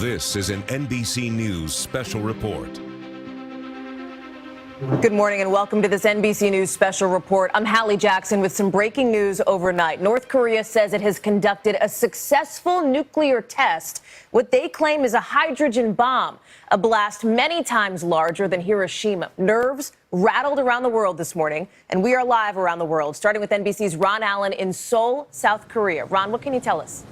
This is an NBC News special report. Good morning and welcome to this NBC News special report. I'm Hallie Jackson with some breaking news overnight. North Korea says it has conducted a successful nuclear test, what they claim is a hydrogen bomb, a blast many times larger than Hiroshima. Nerves rattled around the world this morning, and we are live around the world, starting with NBC's Ron Allen in Seoul, South Korea. Ron, what can you tell us?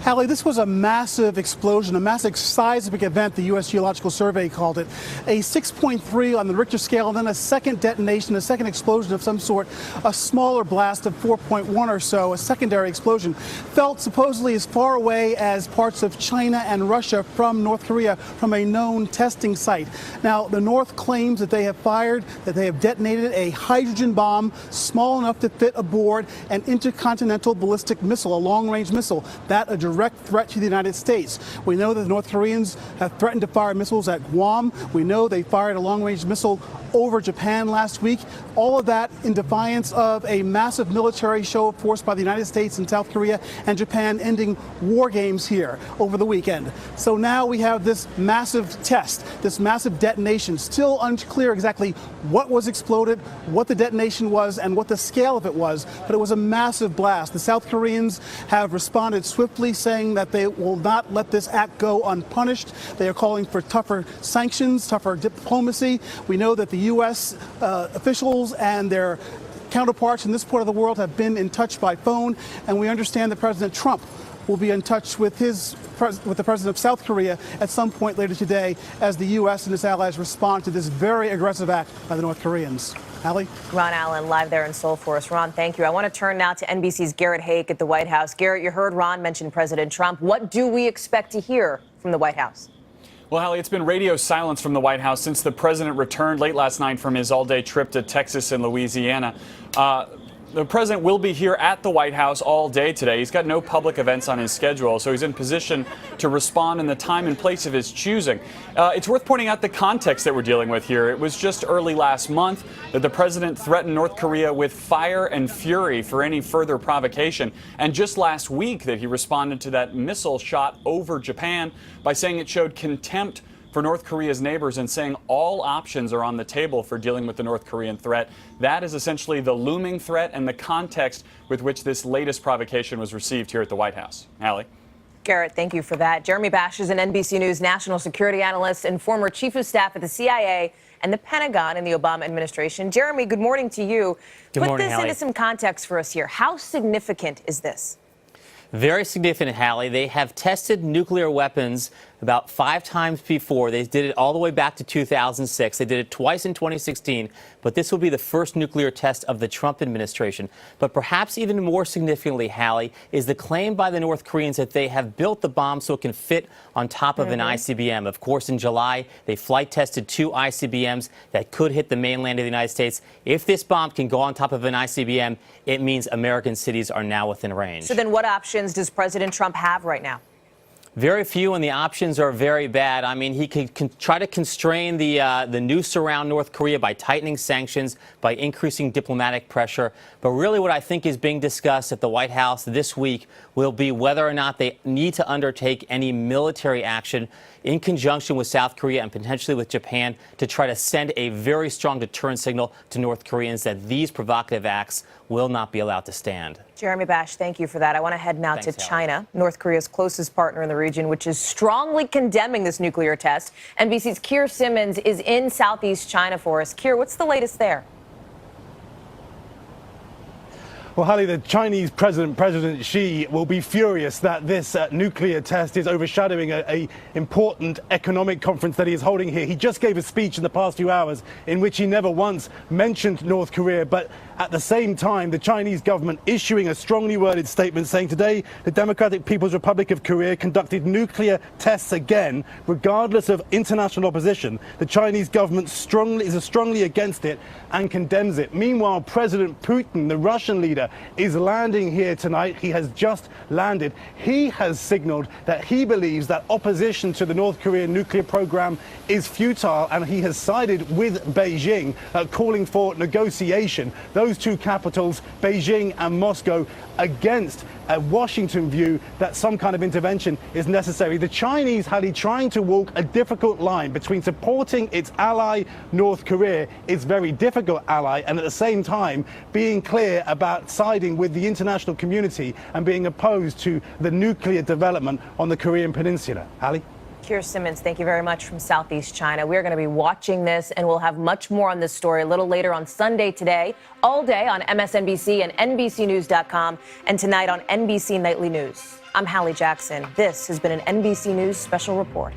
Hallie, this was a massive explosion, a massive seismic event, the U.S. Geological Survey called it. A 6.3 on the Richter scale, and then a second detonation, a second explosion of some sort, a smaller blast of 4.1 or so, a secondary explosion, felt supposedly as far away as parts of China and Russia from North Korea, from a known testing site. Now, the North claims that they have fired, that they have detonated a hydrogen bomb small enough to fit aboard an intercontinental ballistic missile, a long-range missile, that a direct threat to the United States. We know that the North Koreans have threatened to fire missiles at Guam. We know they fired a long-range missile over Japan last week. All of that in defiance of a massive military show of force by the United States and South Korea and Japan ending war games here over the weekend. So now we have this massive test, this massive detonation. Still unclear exactly what was exploded, what the detonation was, and what the scale of it was, but it was a massive blast. The South Koreans have responded swiftly, saying that they will not let this act go unpunished. They are calling for tougher sanctions, tougher diplomacy. We know that the U.S. Officials and their counterparts in this part of the world have been in touch by phone, and we understand that President Trump will be in touch with the president of South Korea at some point later today as the U.S. and its allies respond to this very aggressive act by the North Koreans. Hallie? Ron Allen, live there in Seoul for us. Ron, thank you. I want to turn now to NBC's Garrett Haake at the White House. Garrett, you heard Ron mention President Trump. What do we expect to hear from the White House? Well, Hallie, it's been radio silence from the White House since the president returned late last night from his all-day trip to Texas and Louisiana. The president will be here at the White House all day today. He's got no public events on his schedule, so he's in position to respond in the time and place of his choosing. It's worth pointing out the context that we're dealing with here. It was just early last month that the president threatened North Korea with fire and fury for any further provocation. And just last week that he responded to that missile shot over Japan by saying it showed contempt for North Korea's neighbors and saying all options are on the table for dealing with the North Korean threat. That is essentially the looming threat and the context with which this latest provocation was received here at the White House. Hallie? Garrett, thank you for that. Jeremy Bash is an NBC News national security analyst and former chief of staff at the CIA and the Pentagon in the Obama administration. Jeremy, good morning to you. Good morning, Put this Hallie. into some context for us here. How significant is this? Very significant, Hallie. They have tested nuclear weapons about 5 times before. They did it all the way back to 2006. They did it twice in 2016, but this will be the first nuclear test of the Trump administration. But perhaps even more significantly, Hallie, is the claim by the North Koreans that they have built the bomb so it can fit on top of an ICBM. Of course, in July, they flight tested 2 ICBMs that could hit the mainland of the United States. If this bomb can go on top of an ICBM, it means American cities are now within range. So then what options does President Trump have right now? Very few, and the options are very bad. I mean, he could try to constrain the noose around North Korea by tightening sanctions, by increasing diplomatic pressure. But really what I think is being discussed at the White House this week will be whether or not they need to undertake any military action in conjunction with South Korea and potentially with Japan to try to send a very strong deterrent signal to North Koreans that these provocative acts will not be allowed to stand. Jeremy Bash, thank you for that. I want to head now to China, North Korea's closest partner in the region, which is strongly condemning this nuclear test. NBC's Keir Simmons is in Southeast China for us. Keir, what's the latest there? Well, Hallie, the Chinese President Xi, will be furious that this nuclear test is overshadowing an important economic conference that he is holding here. He just gave a speech in the past few hours in which he never once mentioned North Korea, but at the same time, the Chinese government issuing a strongly worded statement saying today the Democratic People's Republic of Korea conducted nuclear tests again, regardless of international opposition. The Chinese government is strongly against it and condemns it. Meanwhile, President Putin, the Russian leader, is landing here tonight. He has just landed. He has signaled that he believes that opposition to the North Korean nuclear program is futile, and he has sided with Beijing, calling for negotiation. Those those two capitals, Beijing and Moscow, against a Washington view that some kind of intervention is necessary. The Chinese, Hallie, trying to walk a difficult line between supporting its ally, North Korea, its very difficult ally, and at the same time being clear about siding with the international community and being opposed to the nuclear development on the Korean Peninsula. Hallie? Keir Simmons, thank you very much from Southeast China. We're going to be watching this, and we'll have much more on this story a little later on Sunday today, all day on MSNBC and NBCNews.com, and tonight on NBC Nightly News. I'm Hallie Jackson. This has been an NBC News Special Report.